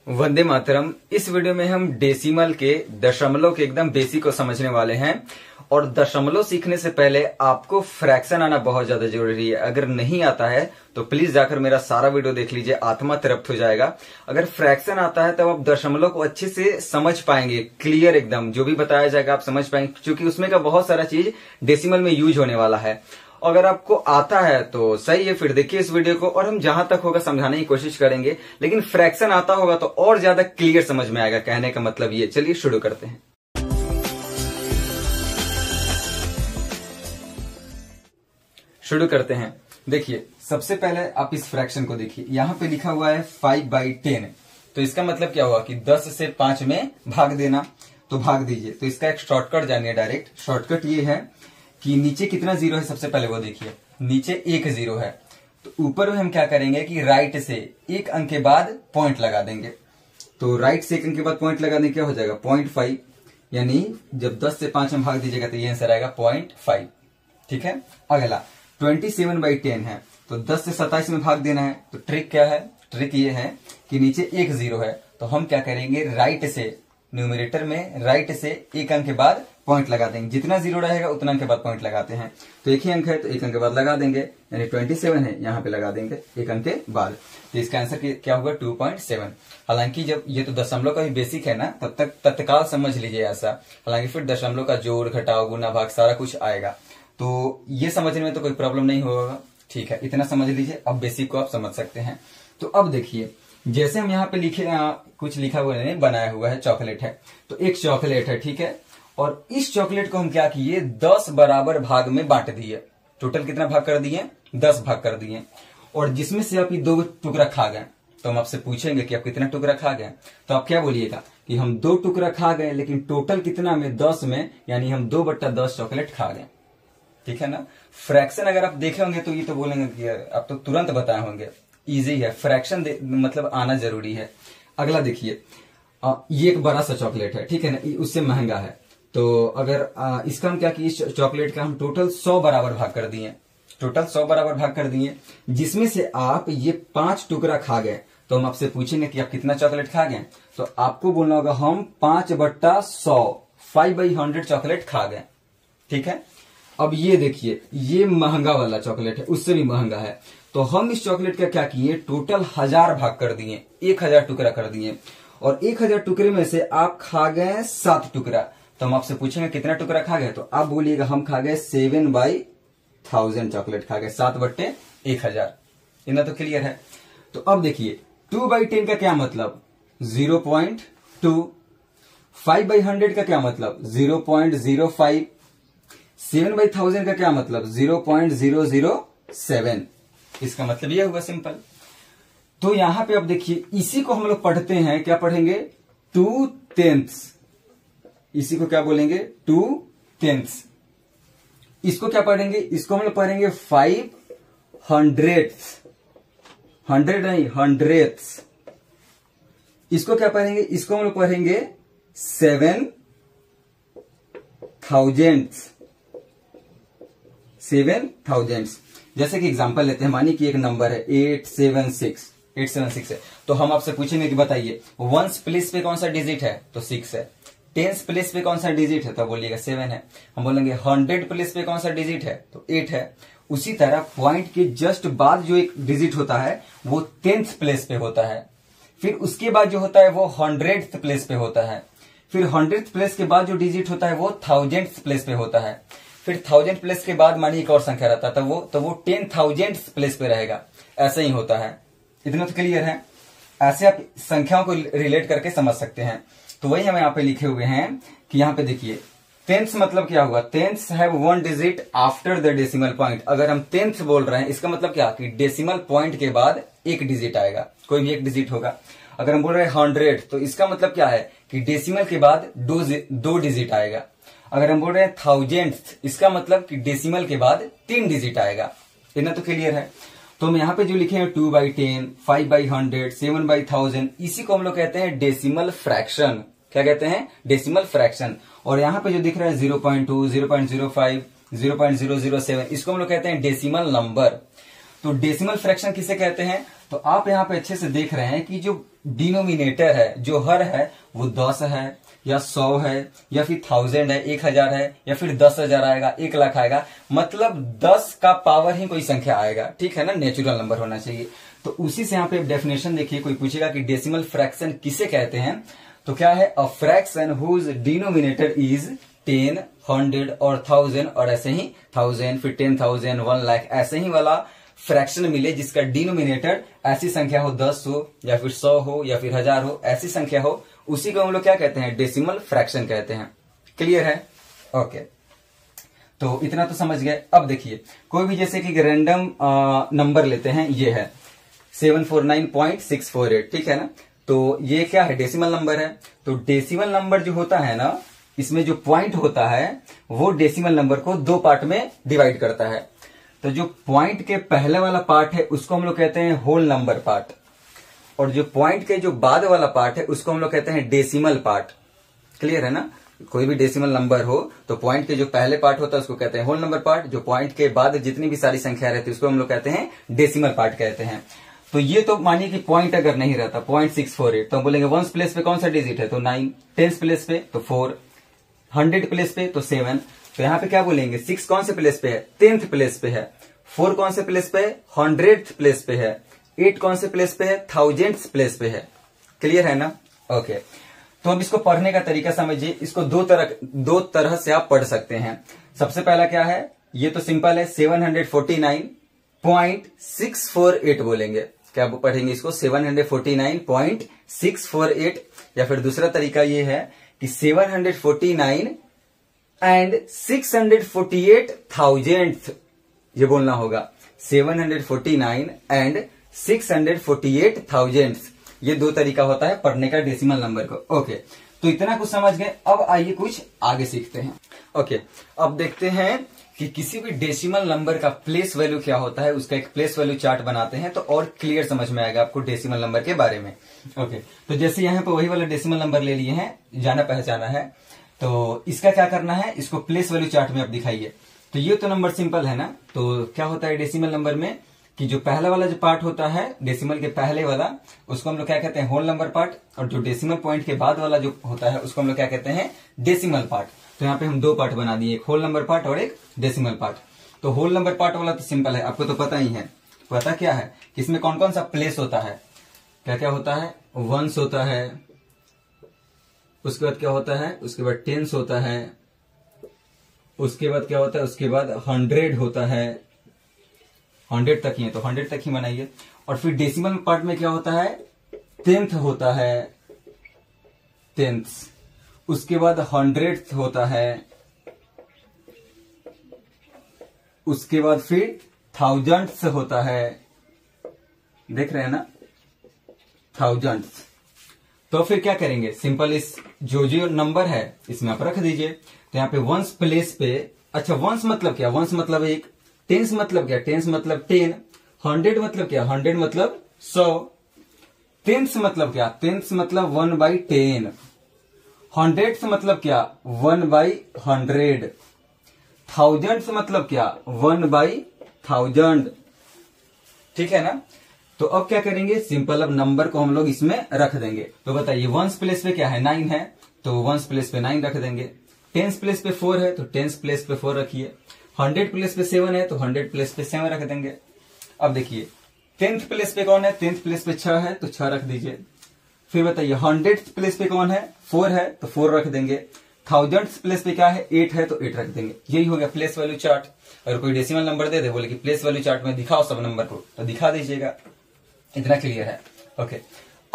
वंदे मातरम। इस वीडियो में हम डेसिमल के दशमलव के एकदम बेसिक को समझने वाले हैं। और दशमलव सीखने से पहले आपको फ्रैक्शन आना बहुत ज्यादा जरूरी है। अगर नहीं आता है तो प्लीज जाकर मेरा सारा वीडियो देख लीजिए, आत्मा तृप्त हो जाएगा। अगर फ्रैक्शन आता है तब आप दशमलव को अच्छे से समझ पाएंगे, क्लियर एकदम जो भी बताया जाएगा आप समझ पाएंगे, क्योंकि उसमें का बहुत सारा चीज डेसिमल में यूज होने वाला है। अगर आपको आता है तो सही है, फिर देखिए इस वीडियो को और हम जहां तक होगा समझाने की कोशिश करेंगे। लेकिन फ्रैक्शन आता होगा तो और ज्यादा क्लियर समझ में आएगा, कहने का मतलब ये। चलिए शुरू करते हैं। शुरू करते हैं। देखिए सबसे पहले आप इस फ्रैक्शन को देखिए, यहां पे लिखा हुआ है 5/10। तो इसका मतलब क्या हुआ कि 10 से 5 में भाग देना। तो भाग दीजिए। तो इसका एक शॉर्टकट जानिए डायरेक्ट। शॉर्टकट ये है कि नीचे कितना जीरो है सबसे पहले वो देखिए। नीचे 1 जीरो है तो ऊपर में हम क्या करेंगे कि राइट से एक अंक के बाद पॉइंट लगा देंगे। तो राइट से एक अंक के बाद पॉइंट लगा देंगे, क्या हो जाएगा 0.5। यानी जब 10 से 5 में भाग दीजिएगा तो ये आंसर आएगा 0.5। ठीक है। अगला 27/10 है तो 10 से 27 में भाग देना है। तो ट्रिक क्या है? ट्रिक ये है कि नीचे 1 जीरो है तो हम क्या करेंगे, राइट से न्यूमरेटर में राइट से एक अंक के बाद पॉइंट लगा देंगे। जितना जीरो रहेगा उतना अंक के बाद पॉइंट लगाते हैं। तो एक ही अंक है तो एक अंक के बाद लगा देंगे, यानी 27 है, यहाँ पे लगा देंगे एक अंक के बाद। तो इसका आंसर क्या होगा 2.7। हालांकि जब ये तो दशमलव का भी बेसिक है ना, तब तक तत्काल समझ लीजिए ऐसा। हालांकि फिर दशमलव का जोड़ घटाव गुना भाग सारा कुछ आएगा, तो ये समझने में तो कोई प्रॉब्लम नहीं होगा। ठीक है, इतना समझ लीजिए। अब बेसिक को आप समझ सकते हैं। तो अब देखिए, जैसे हम यहाँ पे लिखे कुछ लिखा हुआ नहीं, बनाया हुआ है चॉकलेट है। तो एक चॉकलेट है, ठीक है। और इस चॉकलेट को हम क्या किए, 10 बराबर भाग में बांट दिए। टोटल कितना भाग कर दिए? 10 भाग कर दिए। और जिसमें से आप ये 2 टुकड़ा खा गए। तो हम आपसे पूछेंगे कि आप कितना टुकड़ा खा गए, तो आप क्या बोलिएगा कि हम 2 टुकड़ा खा गए, लेकिन टोटल कितना में 10 में, यानी हम 2/10 चॉकलेट खा गए। ठीक है ना। फ्रैक्शन अगर आप देखे होंगे तो ये तो बोलेंगे कि आप तो तुरंत बताए होंगे, इजी है। फ्रैक्शन मतलब आना जरूरी है। अगला देखिए, ये एक बड़ा सा चॉकलेट है, ठीक है ना, उससे महंगा है। तो अगर इसका हम क्या किए, चॉकलेट का हम टोटल 100 बराबर भाग कर दिए। टोटल 100 बराबर भाग कर दिए, जिसमें से आप ये 5 टुकड़ा खा गए। तो हम आपसे पूछेंगे कि आप कितना चॉकलेट खा गए, तो आपको बोलना होगा हम 5/100 5/100 चॉकलेट खा गए। ठीक है। अब ये देखिए, ये महंगा वाला चॉकलेट है, उससे भी महंगा है। तो हम इस चॉकलेट का क्या किए, टोटल 1000 भाग कर दिए, 1000 टुकड़ा कर दिए। और 1000 टुकड़े में से आप खा गए 7 टुकड़ा। तो हम आपसे पूछेंगे कितना टुकड़ा खा गए, तो आप बोलिएगा हम खा गए 7/1000 चॉकलेट खा गए, 7/1000। इतना तो क्लियर है। तो अब देखिए 2/10 का क्या मतलब 0.2, 5/100 का क्या मतलब 0.05, 7/1000 का क्या मतलब 0.007। इसका मतलब यह हुआ सिंपल। तो यहां पे अब देखिए, इसी को हम लोग पढ़ते हैं, क्या पढ़ेंगे 2/10। इसी को क्या बोलेंगे 2/10। इसको क्या पढ़ेंगे, इसको हम लोग पढ़ेंगे 500, 100 नहीं 100। इसको क्या पढ़ेंगे, इसको हम लोग पढ़ेंगे 7,000। जैसे कि एग्जांपल लेते हैं, मानिए कि एक नंबर है 876 है। तो हम आपसे पूछेंगे कि बताइए 1s प्लेस पे कौन सा डिजिट है, तो 6 है। 10s प्लेस पे कौन सा डिजिट है, तो बोलिएगा 7 है। हम बोलेंगे 100 प्लेस पे कौन सा डिजिट है, तो 8 है। उसी तरह पॉइंट के जस्ट बाद जो एक डिजिट होता है वो 10th प्लेस पे होता है। फिर उसके बाद जो होता है वो 100th प्लेस पे होता है। फिर 100th प्लेस के बाद जो डिजिट होता है वो 1000th प्लेस पे होता है। फिर 1000 प्लेस के बाद मानिए एक और संख्या रहता है, तो वो 10,000th प्लेस पे रहेगा। ऐसे ही होता है। इतना तो क्लियर है। ऐसे आप संख्याओं को रिलेट करके समझ सकते हैं। तो वही हम यहाँ पे लिखे हुए हैं कि यहाँ पे देखिए 10th मतलब क्या हुआ, 10th have 1 digit after the decimal point. अगर हम 10th बोल रहे हैं, इसका मतलब क्या कि डेसिमल पॉइंट के बाद एक डिजिट आएगा, कोई भी एक डिजिट होगा। अगर हम बोल रहे हैं 100, तो इसका मतलब क्या है कि डेसिमल के बाद 2 डिजिट आएगा। अगर हम बोल रहे हैं 1000th, इसका मतलब कि डेसिमल के बाद 3 डिजिट आएगा। इतना तो क्लियर है। तो हम यहाँ पे जो लिखे हैं 2/10, 5/100, 7/1000, इसी को हम लोग कहते हैं डेसिमल फ्रैक्शन। क्या कहते हैं? Decimal fraction. और यहाँ पे जो दिख रहा है 0.2, 0.05, 0.007, इसको हम लोग कहते हैं डेसिमल नंबर। तो डेसिमल फ्रैक्शन किसे कहते हैं? तो आप यहाँ पे अच्छे से देख रहे हैं कि जो डिनोमिनेटर है, जो हर है, वो 10 है या 100 है या फिर 1000 है, 1000 है या फिर 10,000 आएगा, 1,00,000 आएगा, मतलब 10 का पावर ही कोई संख्या आएगा, ठीक है ना, नेचुरल नंबर होना चाहिए। तो उसी से यहाँ पे डेफिनेशन देखिए, कोई पूछेगा कि डेसिमल फ्रैक्शन किसे कहते हैं, तो क्या है, a fraction whose denominator is 10, 100 और 1000 और ऐसे ही 1000 फिर 10,000, 1,00,000 ऐसे ही वाला फ्रैक्शन मिले जिसका डिनोमिनेटर ऐसी संख्या हो, 10 हो या फिर 100 हो या फिर 1000 हो, ऐसी संख्या हो, उसी को हम लोग क्या कहते हैं, डेसिमल फ्रैक्शन कहते हैं। क्लियर है? ओके, तो इतना तो समझ गए। अब देखिए, कोई भी जैसे कि रैंडम नंबर लेते हैं, ये है 749.648, ठीक है ना, तो ये क्या है, डेसिमल नंबर है। तो डेसिमल नंबर जो होता है ना, इसमें जो पॉइंट होता है वो डेसिमल नंबर को 2 पार्ट में डिवाइड करता है। तो जो पॉइंट के पहले वाला पार्ट है उसको हम लोग कहते हैं होल नंबर पार्ट, और जो पॉइंट के जो बाद वाला पार्ट है उसको हम लोग कहते हैं डेसिमल पार्ट। क्लियर है ना? कोई भी डेसिमल नंबर हो तो पॉइंट के जो पहले पार्ट होता है उसको कहते हैं होल नंबर पार्ट, जो पॉइंट के बाद जितनी भी सारी संख्या रहती है उसको हम लोग कहते हैं डेसिमल पार्ट कहते हैं। तो ये तो मानिए कि पॉइंट अगर नहीं रहता 0.648, तो हम बोलेंगे 1 प्लेस पे कौन सा डिजिट है, तो 9, 10 प्लेस पे तो 4, 100 प्लेस पे तो 7, तो यहाँ पे क्या बोलेंगे, 6 कौन से प्लेस पे है, 10th प्लेस पे है, 4 कौन से प्लेस पे है, 100th प्लेस पे है, 8 कौन से प्लेस पे है, 1000th प्लेस पे है। क्लियर है ना? ओके, तो अब इसको पढ़ने का तरीका समझिए। इसको दो तरह से आप पढ़ सकते हैं। सबसे पहला क्या है, ये तो सिंपल है, 749.648 बोलेंगे। क्या पढ़ेंगे इसको, 749.648, या फिर दूसरा तरीका ये है कि 749 and 648,000th, ये बोलना होगा 749 and 648,000th। ये 2 तरीका होता है पढ़ने का डेसिमल नंबर को। ओके, तो इतना कुछ समझ गए। अब आइए कुछ आगे सीखते हैं। ओके, अब देखते हैं कि किसी भी डेसिमल नंबर का प्लेस वैल्यू क्या होता है, उसका एक प्लेस वैल्यू चार्ट बनाते हैं तो और क्लियर समझ में आएगा आपको डेसिमल नंबर के बारे में। ओके, तो जैसे यहाँ पे वही वाला डेसिमल नंबर ले लिए हैं, जाना पहचाना है, तो इसका क्या करना है, इसको प्लेस वैल्यू चार्ट में आप दिखाइए। तो ये तो नंबर सिंपल है ना, तो क्या होता है डेसिमल नंबर में कि जो पहला वाला जो पार्ट होता है डेसिमल के पहले वाला, उसको हम लोग क्या कहते हैं, होल नंबर पार्ट, और जो डेसिमल पॉइंट के बाद वाला जो होता है उसको हम लोग क्या कहते हैं, डेसिमल पार्ट। तो यहाँ पे हम 2 पार्ट बना दिए, एक होल नंबर पार्ट और एक डेसिमल पार्ट। तो होल नंबर पार्ट वाला तो सिंपल है, आपको तो पता ही है। पता क्या है कि इसमें कौन कौन सा प्लेस होता है, क्या क्या होता है, 1s होता है, उसके बाद क्या होता है, उसके बाद 10s होता है, उसके बाद क्या होता है, उसके बाद 100 होता है, 100 तक ही है तो 100 तक ही बनाइए। और फिर डेसिमल पार्ट में क्या होता है, 10th होता है, 10th, उसके बाद 100th होता है, उसके बाद फिर 1000th होता है, देख रहे हैं ना, 1000th। तो फिर क्या करेंगे, सिंपल इस जो नंबर है इसमें आप रख दीजिए। तो यहाँ पे 1s प्लेस पे, अच्छा 1s मतलब क्या, 1s मतलब 1, 10s मतलब क्या, 10s मतलब 10, 100 मतलब क्या, 100 मतलब 100, 10th मतलब क्या, 10th मतलब 1/10, 100th मतलब क्या, 1/100, 1000th मतलब क्या, 1/1000। ठीक है ना? तो अब क्या करेंगे, सिंपल अब नंबर को हम लोग इसमें रख देंगे। तो बताइए 1s प्लेस पे क्या है, 9 है, तो 1s प्लेस पे 9 रख देंगे। 10s प्लेस पे 4 है तो 10s प्लेस पे 4 रखिए। 100 प्लेस पे 7 है तो 100 प्लेस पे 7 रख देंगे। अब देखिए 10th प्लेस पे कौन है, 10th प्लेस पे 6 है तो 6 रख दीजिए। फिर बताइए 100th प्लेस पे कौन है, 4 है तो 4 रख देंगे। 1000th प्लेस पे क्या है, 8 है तो 8 रख देंगे। यही हो गया प्लेस वैल्यू चार्ट। अगर कोई डेसिमल नंबर दे दे, बोले कि प्लेस वैल्यू चार्ट में दिखाओ सब नंबर को, तो दिखा दीजिएगा। इतना क्लियर है? ओके,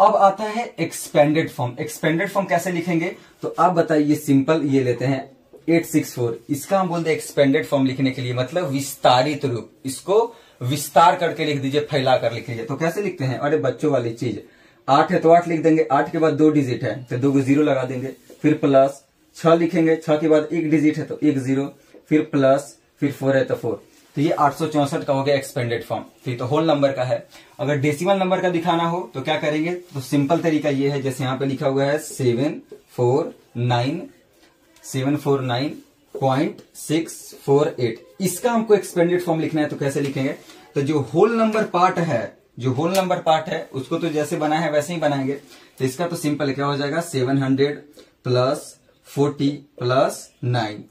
अब आता है एक्सपेंडेड फॉर्म। एक्सपेंडेड फॉर्म कैसे लिखेंगे, तो आप बताइए, सिंपल ये लेते हैं 864, इसका हम बोलते हैं एक्सपेंडेड फॉर्म लिखने के लिए, मतलब विस्तारित रूप। इसको विस्तार करके लिख दीजिए, फैला कर लिख लीजिए। तो कैसे लिखते हैं, अरे बच्चों वाली चीज, 8 है तो 8 लिख देंगे, 8 के बाद 2 डिजिट है तो 2 को 0 लगा देंगे, फिर प्लस 6 लिखेंगे, 6 के बाद 1 डिजिट है तो 1 0, फिर प्लस, फिर 4 है तो 4। तो ये 864 का हो गया एक्सपेंडेड फॉर्म। ठीक, तो होल नंबर का है। अगर डेसिमल नंबर का दिखाना हो तो क्या करेंगे, तो सिंपल तरीका ये है, जैसे यहां पे लिखा हुआ है 749.648, इसका हमको एक्सपेंडेड फॉर्म लिखना है। तो कैसे लिखेंगे, तो जो होल नंबर पार्ट है जो होल नंबर पार्ट है उसको तो जैसे बनाया है वैसे ही बनाएंगे। तो इसका तो सिंपल क्या हो जाएगा, 700 प्लस 40 प्लस 9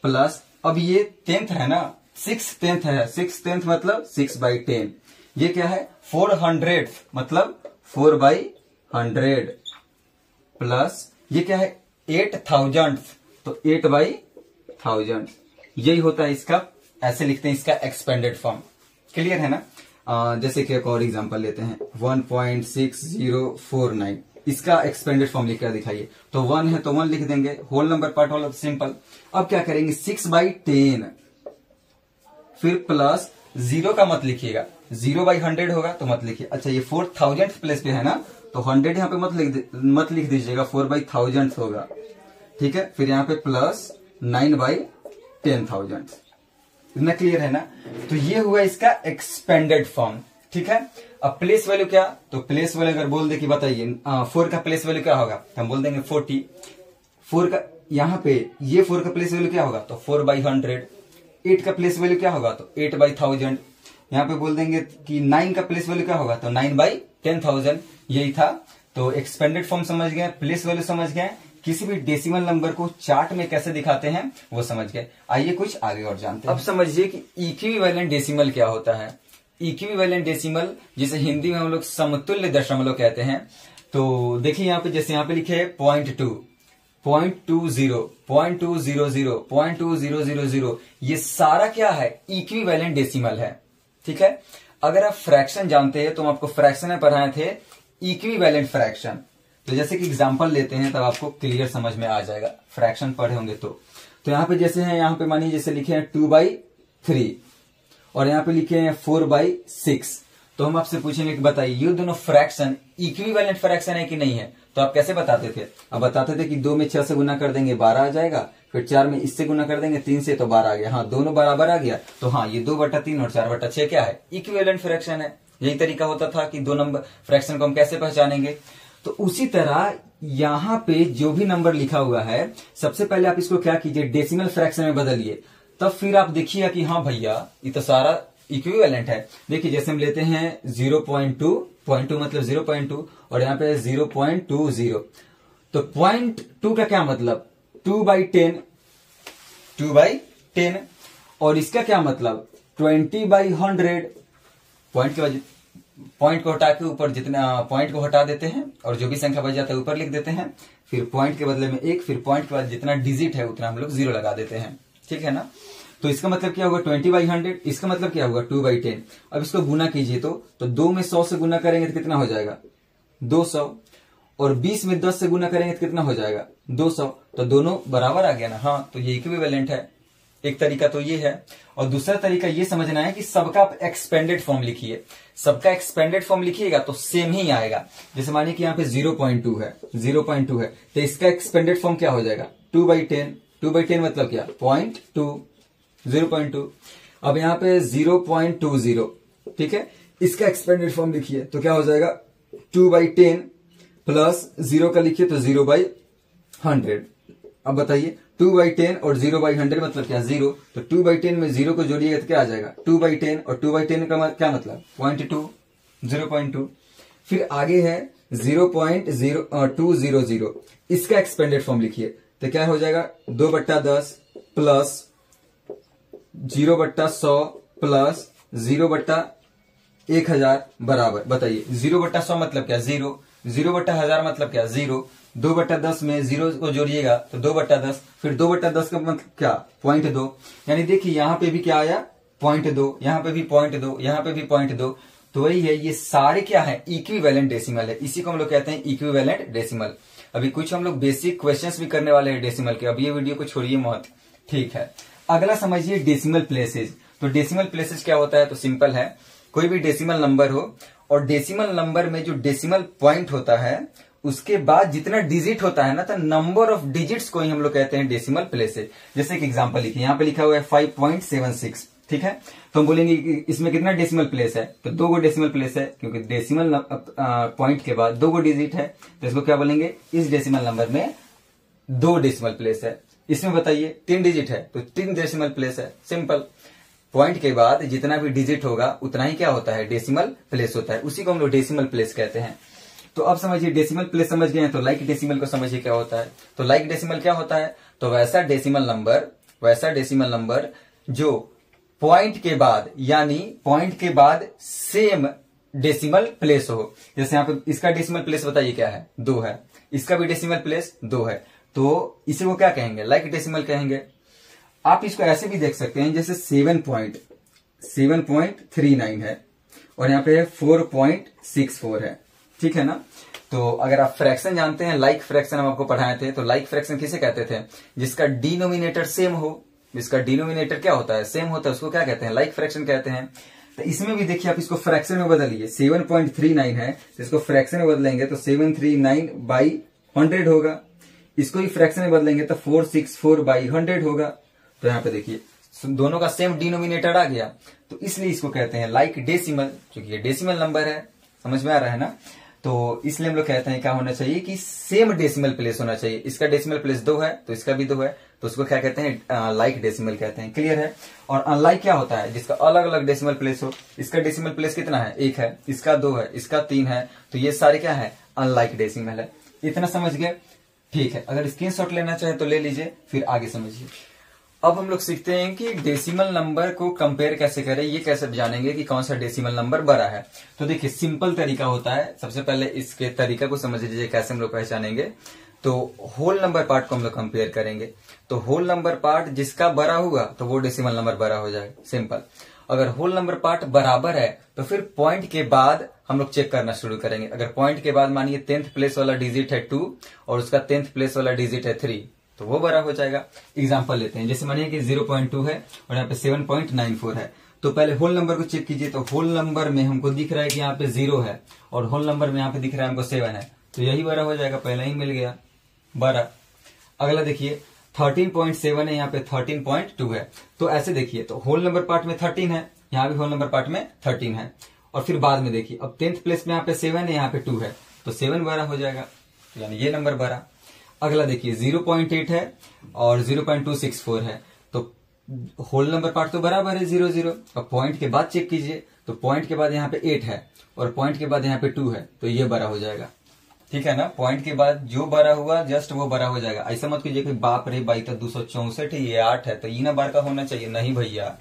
प्लस, अब ये 10th है ना, 6/10 है, 6/10 मतलब 6/10। ये क्या है 400 मतलब 4/100 प्लस ये क्या है 8000 तो 8/1000। यही होता है इसका, ऐसे लिखते हैं इसका एक्सपेंडेड फॉर्म। क्लियर है ना। जैसे कि एक और एग्जांपल लेते हैं 1.6049, इसका एक्सपेंडेड फॉर्म लिख कर दिखाइए। तो 1 है तो 1 लिख देंगे, होल नंबर पार्ट वाला सिंपल। अब क्या करेंगे 6/10 फिर प्लस 0 का मत लिखिएगा, 0/100 होगा तो मत लिखिए। अच्छा ये 4000th प्लेस पे है ना, तो 100 यहाँ पे मत लिख दीजिएगा, 4/1000 होगा। ठीक है, फिर यहाँ पे प्लस 9/10000। इतना क्लियर है ना। तो ये हुआ इसका एक्सपेंडेड फॉर्म। ठीक है, अब प्लेस वैल्यू क्या, तो प्लेस वैल्यू अगर बोल दे कि बताइए 4 का प्लेस वैल्यू क्या होगा, हम बोल देंगे 40। 4 का यहाँ पे ये 4 का प्लेस वैल्यू क्या होगा, तो 4/100। 8 का प्लेस वैल्यू क्या होगा, तो 8/1000। यहाँ पे बोल देंगे कि 9 का प्लेस वैल्यू क्या होगा, तो 9/10000। यही था। तो एक्सपेंडेड फॉर्म समझ गए, प्लेस वैल्यू समझ गए, किसी भी डेसिमल नंबर को चार्ट में कैसे दिखाते हैं वो समझ गए। आइए कुछ आगे और जानते हैं। अब समझिए कि इक्विवेलेंट डेसिमल क्या होता है। इक्विवेलेंट डेसिमल जिसे हिंदी में हम लोग समतुल्य दशमलव कहते हैं। तो देखिए यहाँ पे, जैसे यहाँ पे लिखे है 0.2, 0.20, 0.200, 0.2000, ये सारा क्या है इक्विवेलेंट डेसिमल है। ठीक है, अगर आप फ्रैक्शन जानते हैं तो हम आपको फ्रैक्शन में पढ़ाए थे इक्विवेलेंट फ्रैक्शन। तो जैसे कि एग्जांपल लेते हैं तब आपको क्लियर समझ में आ जाएगा, फ्रैक्शन पढ़े होंगे तो यहाँ पे जैसे है, यहाँ पे मानिए जैसे लिखे हैं 2/3 और यहाँ पे लिखे हैं 4/6। तो हम आपसे पूछेंगे कि बताइए ये दोनों फ्रैक्शन इक्विवेलेंट फ्रैक्शन है कि नहीं है। तो आप कैसे बताते थे, अब बताते थे कि 2 में 6 से गुना कर देंगे 12 आ जाएगा, फिर 4 में इससे गुना कर देंगे 3 से तो 12 आ गया। हाँ, दोनों बराबर आ गया, तो हाँ ये 2/3 और 4/6 क्या है इक्विवेलेंट फ्रैक्शन है। यही तरीका होता था कि दो नंबर फ्रैक्शन को हम कैसे पहचानेंगे। तो उसी तरह यहाँ पे जो भी नंबर लिखा हुआ है, सबसे पहले आप इसको क्या कीजिए डेसिमल फ्रैक्शन में बदलिए, तब फिर आप देखिए कि हाँ भैया ये तो सारा इक्विवेलेंट है। देखिए जैसे हम लेते हैं 0.2, 0.2 मतलब 0.2 और यहाँ पे 0.20, तो 0.2 का क्या मतलब 2/10, 2/10 और इसका क्या मतलब 20/100। पॉइंट को हटा के ऊपर जितना पॉइंट को हटा देते हैं और जो भी संख्या बच जाता है ऊपर लिख देते हैं, फिर पॉइंट के बदले में 1, फिर पॉइंट के बाद जितना डिजिट है उतना हम लोग 0 लगा देते हैं। ठीक है ना। तो इसका मतलब क्या होगा 20/100, इसका मतलब क्या होगा 2/10। अब इसको गुना कीजिए तो 2 में 100 से गुना करेंगे तो कितना हो जाएगा 200 और 20 में 10 से गुना करेंगे तो कितना हो जाएगा 200। तो दोनों बराबर आ गया ना। हाँ, तो ये इक्विवेलेंट है। एक तरीका तो ये है, और दूसरा तरीका ये समझना है कि सबका आप एक्सपेंडेड फॉर्म लिखिए। सबका एक्सपेंडेड फॉर्म लिखिएगा तो सेम ही आएगा। जैसे मानिए कि यहाँ पे 0.2 है, 0.2 है तो इसका एक्सपेंडेड फॉर्म क्या हो जाएगा 2/10। 2/10 मतलब क्या 0.2, 0.2। अब यहाँ पे 0.20, ठीक है, इसका एक्सपेंडेड फॉर्म लिखिए तो क्या हो जाएगा 2/10 प्लस 0 का लिखिए तो 0/100। अब बताइए 2/10 और 0/100 मतलब क्या 0। तो 2/10 में 0 को जोड़िएगा तो क्या आ जाएगा 2/10 और 2/10 का क्या मतलब 0.2, 0.2। फिर आगे है 0.0200, इसका एक्सपेंडेड फॉर्म लिखिए तो क्या हो जाएगा 2/10 प्लस 0/100 प्लस 0/1000 बराबर। बताइए 0/100 मतलब क्या 0, 0/1000 मतलब क्या 0। 2/10 में 0 को जोड़िएगा तो 2/10, फिर 2/10 का मतलब क्या 0.2। यानी देखिए यहाँ पे भी क्या आया 0.2, यहाँ पे भी 0.2, यहाँ पे भी 0.2। तो वही है, ये सारे क्या है इक्विवेलेंट डेसिमल है। इसी को हम लोग कहते हैं इक्विवेलेंट डेसिमल। अभी कुछ हम लोग बेसिक क्वेश्चंस भी करने वाले हैं डेसिमल के, अब ये वीडियो को छोड़िए मत। ठीक है, अगला समझिए डेसिमल प्लेसेस। तो डेसिमल प्लेसेस क्या होता है, तो सिंपल है, कोई भी डेसिमल नंबर हो और डेसिमल नंबर में जो डेसिमल पॉइंट होता है उसके बाद जितना डिजिट होता है ना, तो नंबर ऑफ डिजिट्स को ही हम लोग कहते हैं डेसिमल प्लेसेस। जैसे एक एग्जांपल लिखिए, यहाँ पे लिखा हुआ है 5.76, ठीक है, तो हम बोलेंगे कि इसमें कितना डेसिमल प्लेस है, तो 2 डेसिमल प्लेस है, क्योंकि डेसिमल पॉइंट के बाद 2 डिजिट है तो इसको क्या बोलेंगे, इस डेसिमल नंबर में 2 डेसिमल प्लेस है। इसमें बताइए 3 डिजिट है तो 3 डेसिमल प्लेस है, सिंपल। पॉइंट के बाद जितना भी डिजिट होगा उतना ही क्या होता है, डेसिमल प्लेस होता है, उसी को हम लोग डेसिमल प्लेस कहते हैं। तो अब समझिए डेसिमल प्लेस समझ गए हैं, तो लाइक डेसिमल को समझिए क्या होता है। तो लाइक डेसिमल क्या होता है, तो वैसा डेसिमल नंबर जो पॉइंट के बाद, यानी पॉइंट के बाद सेम डेसिमल प्लेस हो। जैसे यहाँ पे इसका डेसिमल प्लेस बताइए क्या है, 2 है, इसका भी डेसिमल प्लेस 2 है, तो इसी को क्या कहेंगे, लाइक डेसिमल कहेंगे। आप इसको ऐसे भी देख सकते हैं, जैसे 7.39 है और यहाँ पे 4.64 है, ठीक है ना। तो अगर आप फ्रैक्शन जानते हैं, लाइक फ्रैक्शन हम आपको पढ़ाए थे, तो लाइक फ्रैक्शन किसे कहते थे, जिसका डिनोमिनेटर सेम हो, जिसका डिनोमिनेटर क्या होता है, सेम होता है, उसको क्या कहते हैं, लाइक फ्रैक्शन कहते हैं। तो इसमें भी देखिए आप इसको फ्रैक्शन में बदलिए, 7.39 है तो इसको फ्रैक्शन में बदलेंगे तो 739/100 होगा, इसको ही फ्रैक्शन में बदलेंगे तो 464/100 होगा। तो यहाँ पे देखिए दोनों का सेम डिनोमिनेटर आ गया, तो इसलिए इसको कहते हैं लाइक डेसिमल, क्योंकि ये डेसिमल नंबर है, समझ में आ रहा है ना। तो इसलिए हम लोग कहते हैं क्या होना चाहिए कि सेम डेसिमल प्लेस होना चाहिए, इसका डेसिमल प्लेस 2 है तो इसका भी 2 है, तो उसको क्या कहते हैं, लाइक डेसिमल कहते हैं। क्लियर है। और अनलाइक क्या होता है, जिसका अलग अलग डेसिमल प्लेस हो, इसका डेसिमल प्लेस कितना है, 1 है, इसका 2 है, इसका 3 है, तो ये सारे क्या है, अनलाइक डेसिमल है। इतना समझ गए, ठीक है। अगर स्क्रीनशॉट लेना चाहे तो ले लीजिए, फिर आगे समझिए। अब हम लोग सीखते हैं कि डेसिमल नंबर को कंपेयर कैसे करें, ये कैसे जानेंगे कि कौन सा डेसिमल नंबर बड़ा है। तो देखिए सिंपल तरीका होता है, सबसे पहले इसके तरीका को समझ लीजिए कैसे हम लोग पहचानेंगे। तो होल नंबर पार्ट को हम लोग कंपेयर करेंगे, तो होल नंबर पार्ट जिसका बड़ा होगा तो वो डेसिमल नंबर बड़ा हो जाएगा, सिंपल। अगर होल नंबर पार्ट बराबर है तो फिर पॉइंट के बाद हम लोग चेक करना शुरू करेंगे। अगर पॉइंट के बाद मानिए 10th प्लेस वाला डिजिट है 2 और उसका 10th प्लेस वाला डिजिट है 3, तो वो बड़ा हो जाएगा। एग्जांपल लेते हैं, जैसे मानिए कि 0.2 है और यहाँ पे 7.94 है, तो पहले होल नंबर को चेक कीजिए। तो होल नंबर में हमको दिख रहा है कि यहाँ पे 0 है और होल नंबर में यहाँ पे दिख रहा है हमको 7 है, तो यही बड़ा हो जाएगा, पहले ही मिल गया बड़ा। अगला देखिए 13.7 है, यहाँ पे 13.2 है, तो ऐसे देखिए, तो होल नंबर पार्ट में 13 है, यहाँ भी होल नंबर पार्ट में 13 है, और फिर बाद में देखिए अब 10th प्लेस में यहाँ पे 7 है, यहाँ पे 2 है, तो 7 बड़ा हो जाएगा, यानी ये नंबर बड़ा। अगला देखिए 0.8 है और 0.264 है, तो होल नंबर पार्ट तो बराबर है 0 0। अब पॉइंट के बाद चेक कीजिए, तो पॉइंट के बाद यहाँ पे 8 है और पॉइंट के बाद यहाँ पे 2 है, तो ये बड़ा हो जाएगा, ठीक है ना। पॉइंट के बाद जो बड़ा हुआ जस्ट वो बड़ा हो जाएगा। ऐसा मत कीजिए कि बाप रे भाई तो 264 है, ये 8 है, तो ये ना बार का होना चाहिए, नहीं भैया।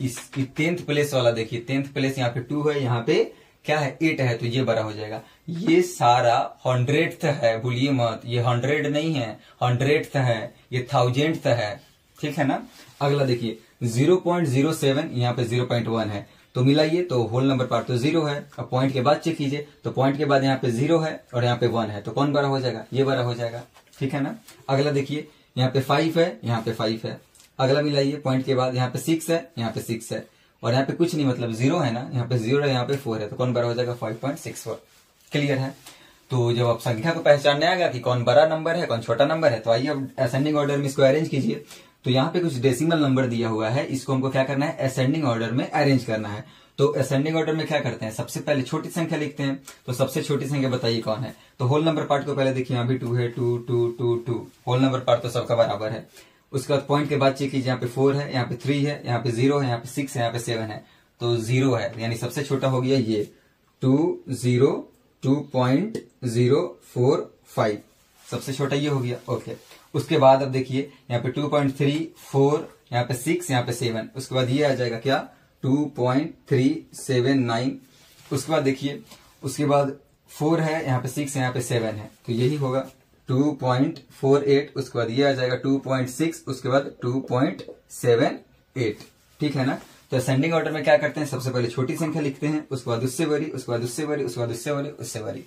इस 10th प्लेस वाला देखिए, 10th प्लेस यहाँ पे 2 है, यहाँ पे क्या है 8 है, तो ये बड़ा हो जाएगा। ये सारा 100th है, भूलिए मत, ये 100 नहीं है, 100th है, ये 1000th है, ठीक है ना। अगला देखिए 0.07, यहाँ पे 0.1 है, तो मिलाइए, तो होल नंबर पार्ट तो 0 है। अब पॉइंट के बाद चेक कीजिए, तो पॉइंट के बाद यहाँ पे 0 है और यहाँ पे 1 है, तो कौन बड़ा हो जाएगा, ये बड़ा हो जाएगा, ठीक है ना। अगला देखिए यहाँ पे 5 है, यहाँ पे 5 है। अगला मिलाइए, पॉइंट के बाद यहाँ पे 6 है, यहाँ पे 6 है, और यहाँ पे कुछ नहीं, मतलब 0 है ना, यहाँ पे 0 है, यहाँ पे 4 है, तो कौन बड़ा हो जाएगा, 5.64। क्लियर है। तो जब आप संख्या को पहचानने आएगा कि कौन बड़ा नंबर है कौन छोटा नंबर है, तो आइए अब असेंडिंग ऑर्डर में इसको अरेंज कीजिए। तो यहाँ पे कुछ डेसिमल नंबर दिया हुआ है, इसको हमको क्या करना है, असेंडिंग ऑर्डर में अरेंज करना है। तो असेंडिंग ऑर्डर में क्या करते हैं, सबसे पहले छोटी संख्या लिखते हैं। तो सबसे छोटी संख्या बताइए कौन है, तो होल नंबर पार्ट को पहले देखिए, यहाँ भी 2 है, 2 2 2 2, होल नंबर पार्ट तो सबका बराबर है। उसके बाद पॉइंट के बाद चेक कीजिए, यहाँ पे 4 है, यहाँ पे 3 है, यहाँ पे 0 है, यहाँ पे 6 है, यहाँ पे 7 है, तो 0 है, यानी सबसे छोटा हो गया ये 2.045, सबसे छोटा ये हो गया, ओके। उसके बाद अब देखिए यहाँ पे 2.34, यहाँ पे 6, यहाँ पे 7, उसके बाद ये आ जाएगा क्या, 2.379। उसके बाद देखिए, उसके बाद 4 है, यहाँ पे 6 है, यहाँ पे 7 है, तो यही होगा 2.48। उसके बाद ये आ जाएगा 2.6, उसके बाद 2.78, ठीक है ना। तो असेंडिंग ऑर्डर में क्या करते हैं, सबसे पहले छोटी संख्या लिखते हैं, उसके बाद उससे बड़ी, उसके बाद उससे बड़ी, उसके बाद उससे बड़ी, उससे बड़ी।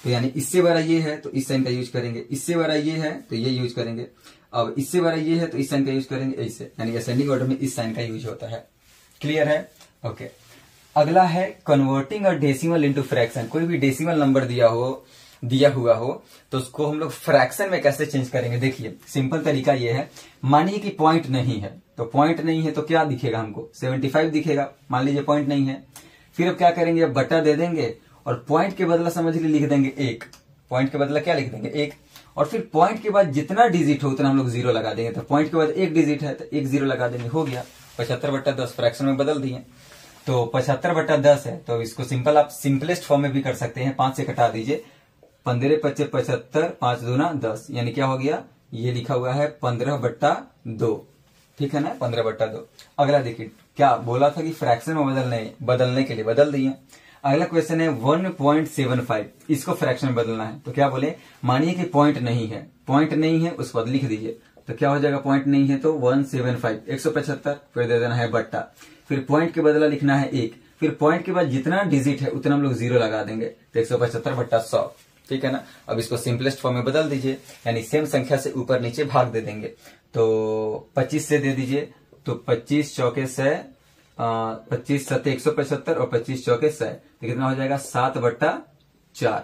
तो यानी इससे बड़ा ये है तो इस साइन का यूज करेंगे, इससे बड़ा ये है तो ये यूज करेंगे, अब इससे बड़ा ये है तो इस साइन का यूज करेंगे, ऐसे, यानी असेंडिंग ऑर्डर में इस साइन का यूज होता है। क्लियर है, ओके। अगला है converting a decimal into fraction. कोई भी डेसिमल नंबर दिया हुआ हो तो उसको हम लोग फ्रैक्शन में कैसे चेंज करेंगे। देखिए सिंपल तरीका ये है, मानिए कि पॉइंट नहीं है, तो पॉइंट नहीं है तो क्या दिखेगा हमको, 75 दिखेगा, मान लीजिए पॉइंट नहीं है। फिर अब क्या करेंगे, अब बट्टा दे देंगे और पॉइंट के बदला समझ लीजिए लिख देंगे 1, पॉइंट के बदला क्या लिख देंगे 1, और फिर पॉइंट के बाद जितना डिजिट हो उतना हम लोग 0 लगा देंगे। तो पॉइंट के बाद 1 डिजिट है तो 1 0 लगा देंगे, हो गया। 75/10 फ्रैक्शन में बदल दिए। तो 75/10 है, तो इसको सिंपल आप सिंपलेस्ट फॉर्म में भी कर सकते हैं। 5 से घटा दीजिए, 15 × 5 = 75, 5 दूना 10, यानी क्या हो गया, ये लिखा हुआ है 15/2। ठीक है ना, 15/2। अगला देखिए, क्या बोला था कि फ्रैक्शन में बदलने के लिए बदल दिए। अगला क्वेश्चन है 1.75, इसको फ्रैक्शन में बदलना है। तो क्या बोले, मानिए कि पॉइंट नहीं है, उसके बाद लिख दीजिए। तो क्या हो जाएगा, पॉइंट नहीं है तो 175, 175, फिर दे देना है बट्टा, फिर पॉइंट के बदला लिखना है 1, फिर पॉइंट के बाद जितना डिजिट है उतना हम लोग 0 लगा देंगे, तो 175/100। ठीक है ना। अब इसको सिंपलेस्ट फॉर्म में बदल दीजिए, यानी सेम संख्या से ऊपर नीचे भाग दे देंगे। तो 25 से दे दीजिए, तो 25 चौके 100, 25 सत्ते 175 और 25 चौके 100, तो कितना हो जाएगा 7/4।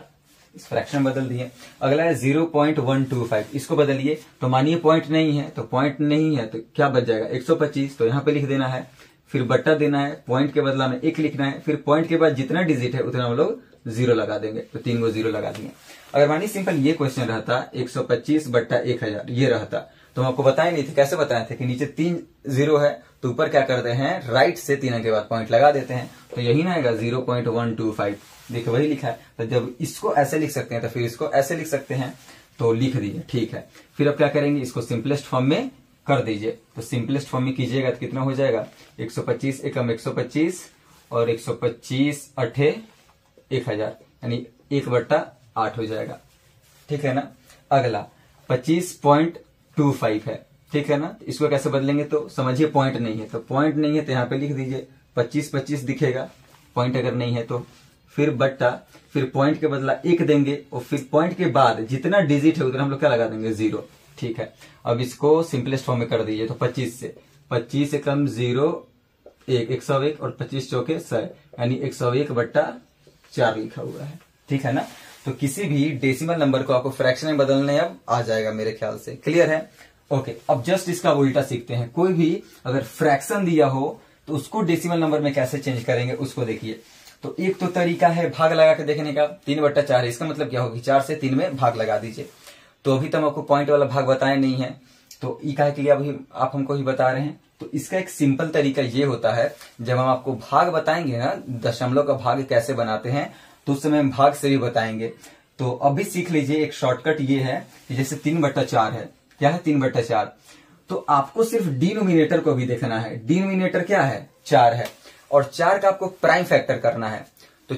इस फ्रैक्शन बदल दिए। अगला है 0.125, इसको बदलिए। तो मानिए पॉइंट नहीं है, तो क्या बच जाएगा 125, तो यहाँ पे लिख देना है, फिर बट्टा देना है, पॉइंट के बदला में 1 लिखना है, फिर पॉइंट के बाद जितना डिजिट है उतना हम लोग 0 लगा देंगे, तो 3 गो 0 लगा दिए। अगर मानिए सिंपल ये क्वेश्चन रहता 125/1000 ये रहता, तो हम आपको बताए नहीं थे, कैसे बताए थे कि नीचे 3 0 है तो ऊपर क्या करते हैं, राइट से 3 के बाद पॉइंट लगा देते हैं, तो यही ना आएगा 0.125। देखिए वही लिखा है। तो जब इसको ऐसे लिख सकते हैं तो फिर इसको ऐसे लिख सकते हैं, तो लिख दीजिए। ठीक है, फिर अब क्या करेंगे, इसको सिंपलेस्ट फॉर्म में कर दीजिए। तो सिंपलेस्ट फॉर्म में कीजिएगा तो कितना हो जाएगा, 125 एकम 125 और 125 अठे 1000, यानी 1/8 हो जाएगा। ठीक है ना। अगला 25.25 है। ठीक है ना। इसको कैसे बदलेंगे, तो समझिए पॉइंट नहीं है, तो यहाँ पे लिख दीजिए 25 दिखेगा, पॉइंट अगर नहीं है तो, फिर बट्टा, फिर पॉइंट के बदला 1 देंगे और फिर पॉइंट के बाद जितना डिजिट है उतना हम लोग क्या लगा देंगे, 0। ठीक है। अब इसको सिंपलेस्ट फॉर्म में कर दीजिए। तो 25 से 25 एकम 0 1 101 और 25 चौके 100, यानी 101/4 लिखा हुआ है। ठीक है ना। तो किसी भी डेसिमल नंबर को आपको फ्रैक्शन में बदलने अब आ जाएगा मेरे ख्याल से। क्लियर है। ओके, अब जस्ट इसका उल्टा सीखते हैं। कोई भी अगर फ्रैक्शन दिया हो तो उसको डेसिमल नंबर में कैसे चेंज करेंगे उसको देखिए। तो एक तो तरीका है भाग लगा के देखने का, 3/4 है, इसका मतलब क्या होगा, 4 से 3 में भाग लगा दीजिए। तो अभी तक आपको पॉइंट वाला भाग बताया नहीं है, तो ई काहे के लिए अभी आप हमको ही बता रहे हैं। तो इसका एक सिंपल तरीका ये होता है, जब हम आपको भाग बताएंगे ना, दशमलव का भाग कैसे बनाते हैं, तो उस समय हम भाग से भी बताएंगे। तो अभी सीख लीजिए, एक शॉर्टकट ये है कि जैसे 3/4 है, क्या है 3/4, तो आपको सिर्फ डिनोमिनेटर को भी देखना है। डिनोमिनेटर क्या है, 4 है, और 4 का आपको प्राइम फैक्टर करना है। तो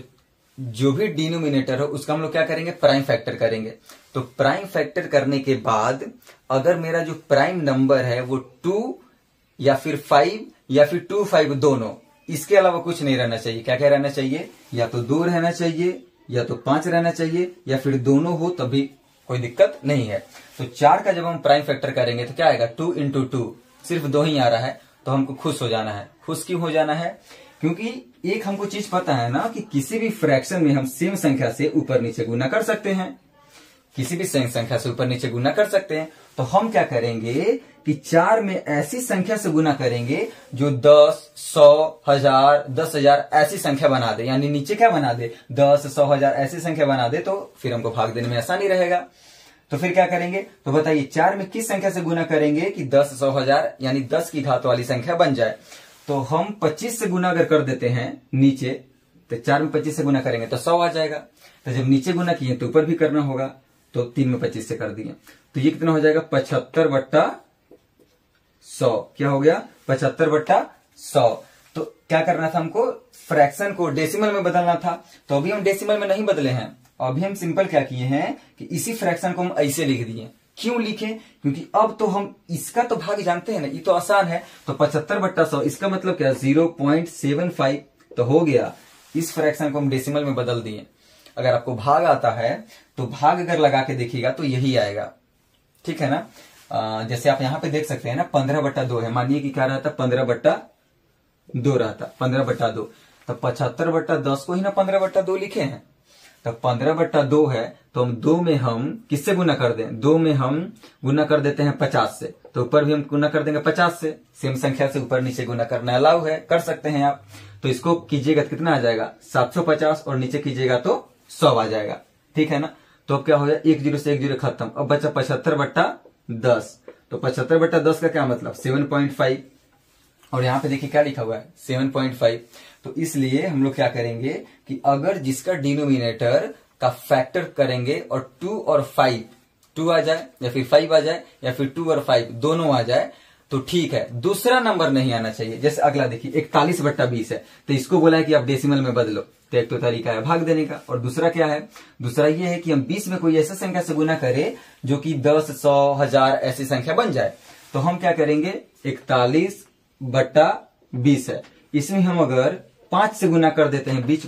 जो भी डिनोमिनेटर हो उसका हम लोग क्या करेंगे, प्राइम फैक्टर करेंगे। तो प्राइम फैक्टर करने के बाद अगर मेरा जो प्राइम नंबर है वो 2 या फिर 5 या फिर 2 5 दोनों, इसके अलावा कुछ नहीं रहना चाहिए। क्या क्या रहना चाहिए, या तो 2 रहना चाहिए, या तो 5 रहना चाहिए, या फिर दोनों हो तभी कोई दिक्कत नहीं है। तो 4 का जब हम प्राइम फैक्टर करेंगे तो क्या आएगा, 2 × 2, सिर्फ 2 ही आ रहा है, तो हमको खुश हो जाना है। खुश क्यों हो जाना है, क्योंकि एक हमको चीज पता है ना कि किसी भी फ्रैक्शन में हम सेम संख्या से ऊपर नीचे गुना कर सकते हैं, किसी भी सेम संख्या से ऊपर नीचे गुना कर सकते हैं। तो हम क्या करेंगे कि 4 में ऐसी संख्या से गुना करेंगे जो 10, 100, 1000, 10,000 ऐसी संख्या बना दे, यानी नीचे क्या बना दे, 10, 100, 1000 ऐसी संख्या बना दे, तो फिर हमको भाग देने में आसानी रहेगा। तो फिर क्या करेंगे, तो बताइए 4 में किस संख्या से गुना करेंगे कि 10, 100, 1000 यानी 10 की घात वाली संख्या बन जाए। तो हम 25 से गुना अगर कर देते हैं नीचे, तो 4 में 25 से गुना करेंगे तो 100 आ जाएगा। तो जब नीचे गुना किए तो ऊपर भी करना होगा, तो 3 में 25 से कर दिए, तो ये कितना हो जाएगा, 75/100। क्या हो गया, 75/100। तो क्या करना था हमको, फ्रैक्शन को डेसिमल में बदलना था। तो अभी हम डेसिमल में नहीं बदले हैं, अभी हम सिंपल क्या किए हैं कि इसी फ्रैक्शन को हम ऐसे लिख दिए। क्यों लिखे, क्योंकि अब तो हम इसका तो भाग जानते हैं ना, ये तो आसान है। तो 75/100 इसका मतलब क्या, 0.75 तो हो गया। इस फ्रैक्शन को हम डेसिमल में बदल दिए। अगर आपको भाग आता है तो भाग अगर लगा के देखिएगा तो यही आएगा। ठीक है ना। जैसे आप यहां पे देख सकते हैं ना, 15/2 है, मानिए कि क्या रहता, 15/2 रहता, 15/2। तो 75/10 को ही ना 15/2 लिखे हैं। तो 15/2 है, तो हम 2 में हम किससे गुना कर दें, 2 में हम गुना कर देते हैं 50 से, तो ऊपर भी हम गुना कर देंगे 50 से। सेम संख्या से ऊपर नीचे गुना करना अलाउ है, कर सकते हैं आप। तो इसको कीजिएगा तो कितना आ जाएगा, 750, और नीचे कीजिएगा तो 100 आ जाएगा। ठीक है ना। तो अब क्या हो जाए, 1 0 से 1 0 खत्म। अब बचा 75/10। तो 75/10 का क्या मतलब, 7.5। और यहाँ पे देखिए क्या लिखा हुआ है 7.5। तो इसलिए हम लोग क्या करेंगे कि अगर जिसका डिनोमिनेटर का फैक्टर करेंगे और 2 और 5 2 आ जाए या फिर 5 आ जाए या फिर 2 और 5 दोनों आ जाए तो ठीक है, दूसरा नंबर नहीं आना चाहिए। जैसे अगला देखिए 41/20 है, तो इसको बोला है कि आप डेसिमल में बदलो। तो एक तो तरीका है भाग देने का, और दूसरा क्या है, दूसरा ये है कि हम 20 में कोई ऐसा संख्या से गुना करें जो कि 10, 100, 1000 ऐसी संख्या बन जाए। तो हम क्या करेंगे, 41/20 है, इसमें हम अगर 5 से गुना कर देते हैं 20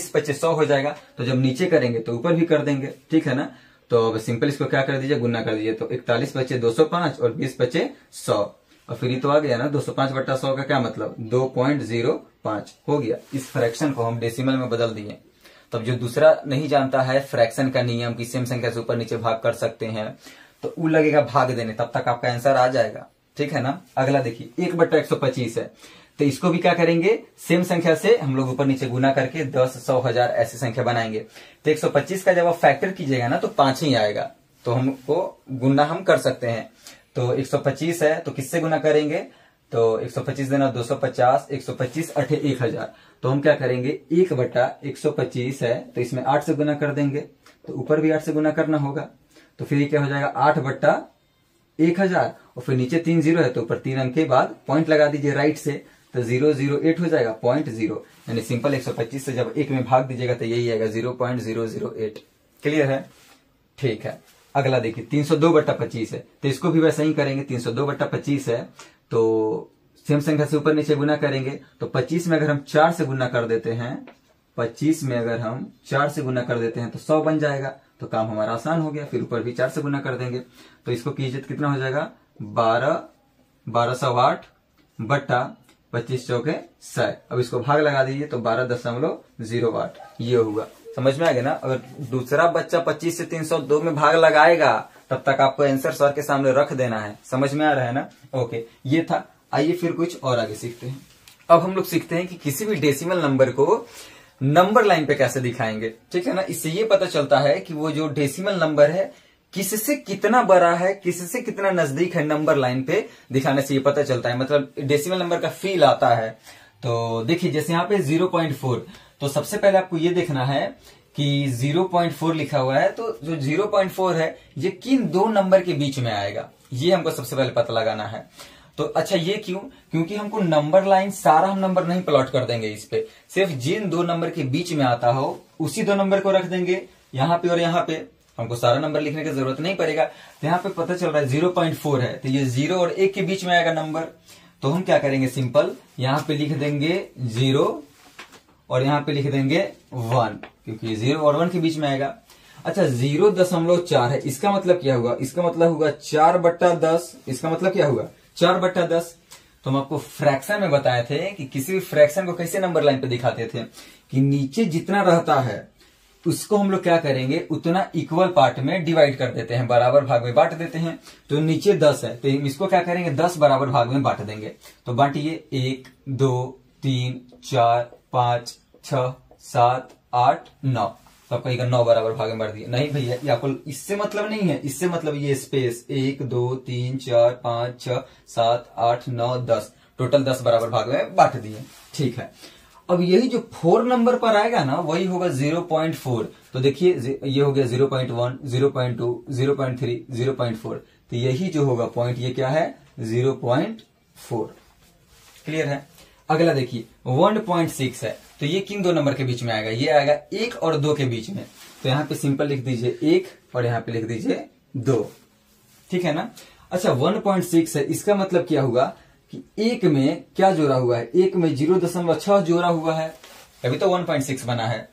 25 100 हो जाएगा। तो जब नीचे करेंगे तो ऊपर भी कर देंगे, ठीक है ना। तो अब सिंपल इसको क्या कर दीजिए, गुना कर दीजिए। तो 41 बचे 205 और 20 बचे 100, और फिर ये तो आ गया ना 205/100 का क्या मतलब 2.05 हो गया। इस फ्रैक्शन को हम डेसिमल में बदल दिए। तब जो दूसरा नहीं जानता है फ्रैक्शन का नियम कि सेम संख्या से ऊपर नीचे भाग कर सकते हैं, तो वो लगेगा भाग देने, तब तक आपका आंसर आ जाएगा, ठीक है ना। अगला देखिए 1/125 है, तो इसको भी क्या करेंगे, सेम संख्या से हम लोग ऊपर नीचे गुना करके 10, 100, 1000 ऐसी संख्या बनाएंगे। तो 125 का जब आप फैक्टर कीजिएगा ना तो 5 ही आएगा, तो हमको गुना हम कर सकते हैं। तो 125 है तो किससे गुना करेंगे, तो 125 देना 250, 125 8 1000। तो हम क्या करेंगे 1/125 है तो इसमें 8 से गुना कर देंगे, तो ऊपर भी 8 से गुना करना होगा। तो फिर ये क्या हो जाएगा 8/1000, और फिर नीचे 3 0 है तो ऊपर 3 अंक के बाद पॉइंट लगा दीजिए राइट से, तो 008 हो जाएगा 0.0, यानी सिंपल 125 से जब 1 में भाग दीजिएगा तो यही आएगा 0.008। क्लियर है, ठीक है। अगला देखिए 302/25 है, तो इसको भी वैसे ही करेंगे। 302/25 है तो सेम संख्या से ऊपर नीचे गुना करेंगे। तो 25 में अगर हम 4 से गुना कर देते हैं, 25 में अगर हम 4 से गुना कर देते हैं तो 100 बन जाएगा। तो काम हमारा आसान हो गया। फिर ऊपर भी 4 से गुना कर देंगे, तो इसको कीजिए कितना हो जाएगा 12/25 चौके 100। अब इसको भाग लगा दीजिए तो 12.08 ये होगा। समझ में आ गया ना। अगर दूसरा बच्चा 25 से 302 में भाग लगाएगा तब तक आपको आंसर सर के सामने रख देना है। समझ में आ रहा है ना। ओके, ये था। आइए फिर कुछ और आगे सीखते हैं। अब हम लोग सीखते हैं कि किसी भी डेसिमल नंबर को नंबर लाइन पे कैसे दिखाएंगे, ठीक है ना। इससे ये पता चलता है कि वो जो डेसिमल नंबर है किससे कितना बड़ा है, किससे कितना नजदीक है, नंबर लाइन पे दिखाने से ये पता चलता है। मतलब डेसिमल नंबर का फील आता है। तो देखिए जैसे यहाँ पे 0.4, तो सबसे पहले आपको ये देखना है कि 0.4 लिखा हुआ है, तो जो 0.4 है ये किन दो नंबर के बीच में आएगा, ये हमको सबसे पहले पता लगाना है। तो अच्छा ये क्यों, क्योंकि हमको नंबर लाइन सारा हम नंबर नहीं प्लॉट कर देंगे इस पे, सिर्फ जिन दो नंबर के बीच में आता हो उसी दो नंबर को रख देंगे यहाँ पे और यहाँ पे। हमको सारा नंबर लिखने की जरूरत नहीं पड़ेगा। तो यहाँ पे पता चल रहा है 0.4 है, तो ये 0 और 1 के बीच में आएगा नंबर। तो हम क्या करेंगे, सिंपल यहाँ पे लिख देंगे 0 और यहाँ पे लिख देंगे 1, क्योंकि 0 और 1 के बीच में आएगा। अच्छा 0.4 है, इसका मतलब क्या हुआ, इसका मतलब होगा 4/10। इसका मतलब क्या हुआ 4/10। तो हम आपको फ्रैक्शन में बताए थे कि किसी भी फ्रैक्शन को कैसे नंबर लाइन पे दिखाते थे कि नीचे जितना रहता है उसको हम लोग क्या करेंगे, उतना इक्वल पार्ट में डिवाइड कर देते हैं, बराबर भाग में बांट देते हैं। तो नीचे 10 है तो इसको क्या करेंगे 10 बराबर भाग में बांट देंगे। तो बांटिए 1 2 3 4 5 6 7 8 9। तो आपको 9 बराबर भाग में बांट दिए। नहीं भैया ये आपको इससे मतलब नहीं है, इससे मतलब ये स्पेस 1 2 3 4 5 6 7 8 9 10 टोटल 10 बराबर भाग में बांट दिए। ठीक है, अब यही जो 4 नंबर पर आएगा ना वही होगा 0.4। तो देखिए ये हो गया 0.1 0.2 0.3 0.4। तो यही जो होगा पॉइंट ये क्या है 0.4। क्लियर है। अगला देखिए 1.6 है, तो ये किन दो नंबर के बीच में आएगा, ये आएगा 1 और 2 के बीच में। तो यहां पे सिंपल लिख दीजिए 1 और यहां पे लिख दीजिए 2। ठीक है ना। अच्छा 1.6 है, इसका मतलब क्या हुआ कि 1 में क्या जोड़ा हुआ है, 1 में 0.6 जोड़ा हुआ है, अभी तो 1.6 बना है।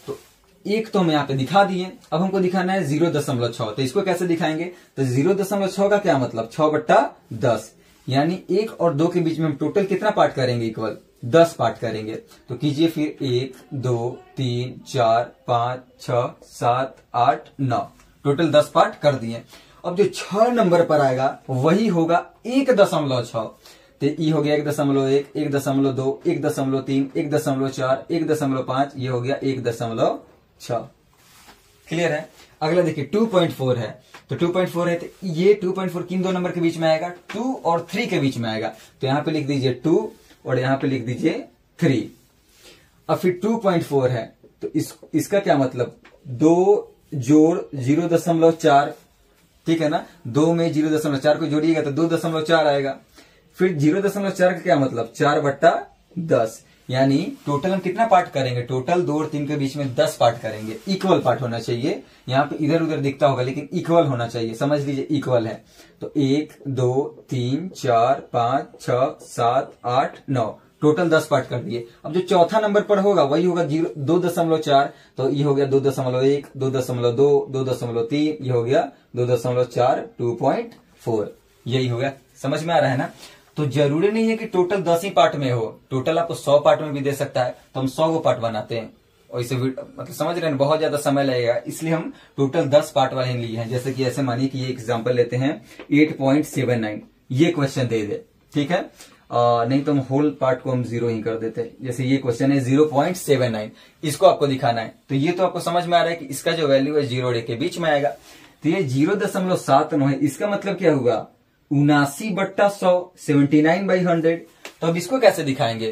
तो 1 तो हम यहाँ पे दिखा दिए, अब हमको दिखाना है 0.6। तो इसको कैसे दिखाएंगे, तो 0.6 का क्या मतलब 6/10, यानी 1 और 2 के बीच में हम टोटल कितना पार्ट करेंगे, इक्वल 10 पार्ट करेंगे। तो कीजिए फिर 1 2 3 4 5 6 7 8 9 टोटल 10 पार्ट कर दिए। अब जो 6 नंबर पर आएगा वही होगा 1.6। तो ये हो गया 1.1 1.2 1.3 1.4 1.5, ये हो गया 1.6। क्लियर है। अगला देखिए 2.4 है, तो 2.4 है तो ये 2.4 किन दो नंबर के बीच में आएगा, 2 और 3 के बीच में आएगा। तो यहां पे लिख दीजिए 2 और यहां पे लिख दीजिए 3। अब फिर 2.4 है तो इसका क्या मतलब, 2 जोड़ 0.4, ठीक है ना, 2 में 0.4 को जोड़िएगा तो 2.4 आएगा। फिर 0.4 का क्या मतलब, 4/10, यानी टोटल हम कितना पार्ट करेंगे, टोटल 2 और 3 के बीच में 10 पार्ट करेंगे। इक्वल पार्ट होना चाहिए, यहाँ पे इधर उधर दिखता होगा लेकिन इक्वल होना चाहिए, समझ लीजिए इक्वल है। तो 1 2 3 4 5 6 7 8 9 टोटल 10 पार्ट कर दिए। अब जो चौथा नंबर पर होगा वही होगा 2.4, तो ये हो गया 2.1 2.2 2.3, ये हो गया 2.4 2.4, यही हो गया। समझ में आ रहा है ना। तो जरूरी नहीं है कि टोटल 10 ही पार्ट में हो, टोटल आपको 100 पार्ट में भी दे सकता है, तो हम 100 को पार्ट बनाते हैं और इसे मतलब समझ रहे हैं, बहुत ज्यादा समय लगेगा, इसलिए हम टोटल 10 पार्ट वाले लिए हैं। जैसे कि ऐसे मानिए कि ये एग्जांपल लेते हैं 8.79, ये क्वेश्चन दे दे, ठीक है, नहीं तो हम होल पार्ट को हम 0 ही कर देते। जैसे ये क्वेश्चन है 0.79, इसको आपको दिखाना है, तो ये तो आपको समझ में आ रहा है कि इसका जो वैल्यू है 0 और 1 के बीच में आएगा। तो ये 0.79 है, इसका मतलब क्या हुआ, 79/100, 79/100। तो अब इसको कैसे दिखाएंगे,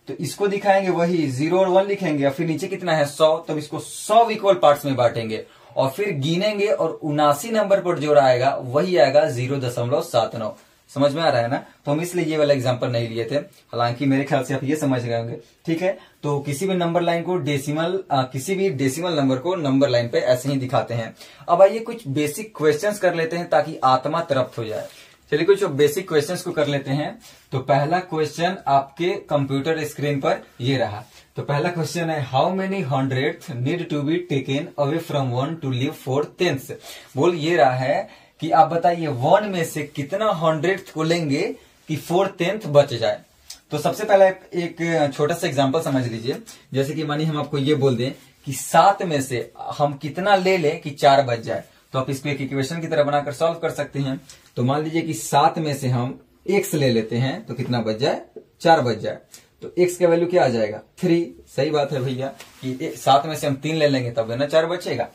तो इसको दिखाएंगे वही 0 और 1 लिखेंगे और फिर नीचे कितना है 100, तो इसको 100 इक्वल पार्ट्स में बांटेंगे और फिर गिनेंगे और 79 नंबर पर जो आएगा वही आएगा 0.79। समझ में आ रहा है ना। तो हम इसलिए ये वाला एग्जांपल नहीं लिए थे, हालांकि मेरे ख्याल से आप ये समझ गए होंगे, ठीक है। तो किसी भी नंबर लाइन को किसी भी डेसिमल नंबर को नंबर लाइन पे ऐसे ही दिखाते हैं। अब आइए कुछ बेसिक क्वेश्चंस कर लेते हैं ताकि आत्मा तृप्त हो जाए। चलिए कुछ बेसिक क्वेश्चंस को कर लेते हैं। तो पहला क्वेश्चन आपके कंप्यूटर स्क्रीन पर ये रहा। तो पहला क्वेश्चन है, how many hundreds need to be taken away from 1 to leave 4/10। बोल ये रहा है कि आप बताइए 1 में से कितना हंड्रेड को लेंगे कि 4/10 बच जाए। तो सबसे पहले एक छोटा सा एग्जांपल समझ लीजिए। जैसे कि मानिए हम आपको ये बोल दें कि 7 में से हम कितना ले लें कि 4 बच जाए, तो आप इसको एक इक्वेशन की तरह बनाकर सॉल्व कर सकते हैं। तो मान लीजिए कि 7 में से हम x ले लेते हैं तो कितना बच जाए, 4 बच जाए। तो x का वैल्यू क्या आ जाएगा, 3। सही बात है भैया कि 7 में से हम 3 ले लेंगे तब ना 4 बचेगा।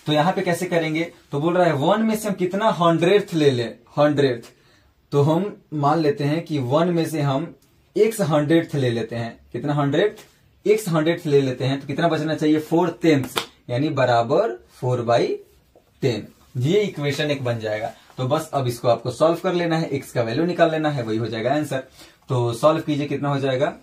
तो यहां पे कैसे करेंगे, तो बोल रहा है 1 में से हम कितना हंड्रेड ले लें, हंड्रेड। तो हम मान लेते हैं कि 1 में से हम x हंड्रेड ले लेते हैं, कितना हंड्रेड, x हंड्रेड ले लेते हैं तो कितना बचना चाहिए, 4/10, यानी बराबर 4/10। ये इक्वेशन एक बन जाएगा। तो बस अब इसको आपको सॉल्व कर लेना है, x का वैल्यू निकाल लेना है, वही हो जाएगा आंसर। तो सॉल्व कीजिए, कितना हो जाएगा,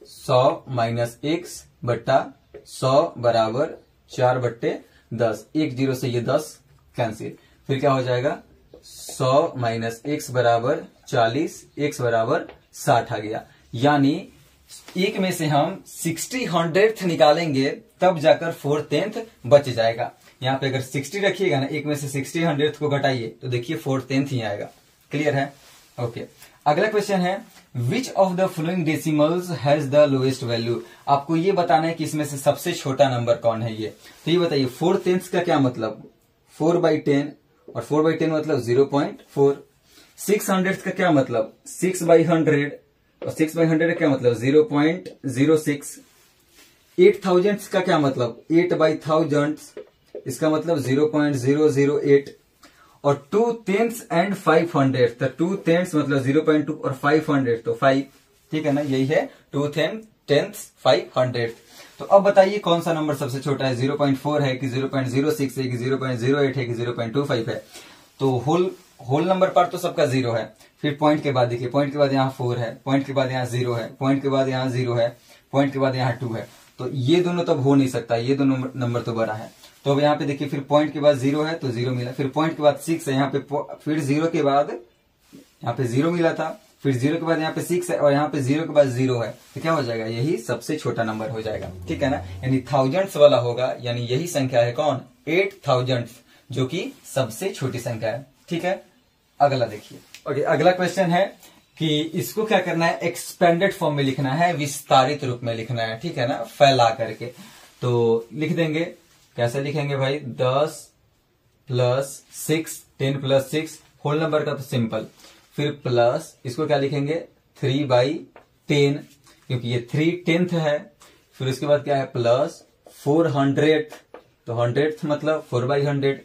100 माइनस x बट्टा 100 बराबर 4/10। 1 0 से ये 10 कैंसिल, फिर क्या हो जाएगा, 100 माइनस x बराबर 40, x बराबर 60 आ गया। यानी 1 में से हम 60 हंड्रेड निकालेंगे तब जाकर 4/10 बच जाएगा। यहाँ पे अगर 60 रखिएगा ना, 1 में से 60 हंड्रेड को घटाइए तो देखिए 4/10 ही आएगा। क्लियर है, ओके। अगला क्वेश्चन है, which of the following decimals has the lowest value. आपको ये बताना है कि इसमें से सबसे छोटा नंबर कौन है। ये तो ये बताइए 4/10 का क्या मतलब, 4/10, और 4/10 मतलब 0.4। 600 का क्या मतलब, 6/100, और 6/100 का क्या मतलब 0.06। 8000 का क्या मतलब, 8/1000, इसका मतलब 0.008। और 2 10s एंड 500, तो 2 10s मतलब 0.2 और 500 तो 5, ठीक है ना, यही है 2 10s 500। तो अब बताइए कौन सा नंबर सबसे छोटा है, 0.4 है कि 0.06 है कि 0.08 है कि 0.25 है। तो होल नंबर पर तो सबका 0 है। फिर पॉइंट के बाद देखिए, पॉइंट के बाद यहाँ 4 है, पॉइंट के बाद यहाँ 0 है, पॉइंट के बाद यहाँ 0 है, पॉइंट के बाद यहाँ 2 है। तो ये दोनों तब हो नहीं सकता, ये दोनों नंबर तो बड़ा है। तो अब यहाँ पे देखिए, फिर पॉइंट के बाद 0 है तो 0 मिला, फिर पॉइंट के बाद 6 है, यहाँ पे फिर 0 के बाद यहाँ पे 0 मिला था, फिर 0 के बाद यहाँ पे 6 है और यहाँ पे 0 के बाद 0 है, तो क्या हो जाएगा, यही सबसे छोटा नंबर हो जाएगा, ठीक है ना। यानी थाउजेंड्स वाला होगा, यानी यही संख्या है कौन, 8000, जो कि सबसे छोटी संख्या है, ठीक है। अगला देखिए, ओके। अगला क्वेश्चन है कि इसको क्या करना है, एक्सपेंडेड फॉर्म में लिखना है, विस्तारित रूप में लिखना है, ठीक है ना, फैला करके। तो लिख देंगे, कैसे लिखेंगे भाई, 10 + 6, 10 + 6, होल नंबर का तो सिंपल, फिर प्लस इसको क्या लिखेंगे, 3/10, क्योंकि ये 3/10 है। फिर उसके बाद क्या है, प्लस 400 तो 100th मतलब 4/100,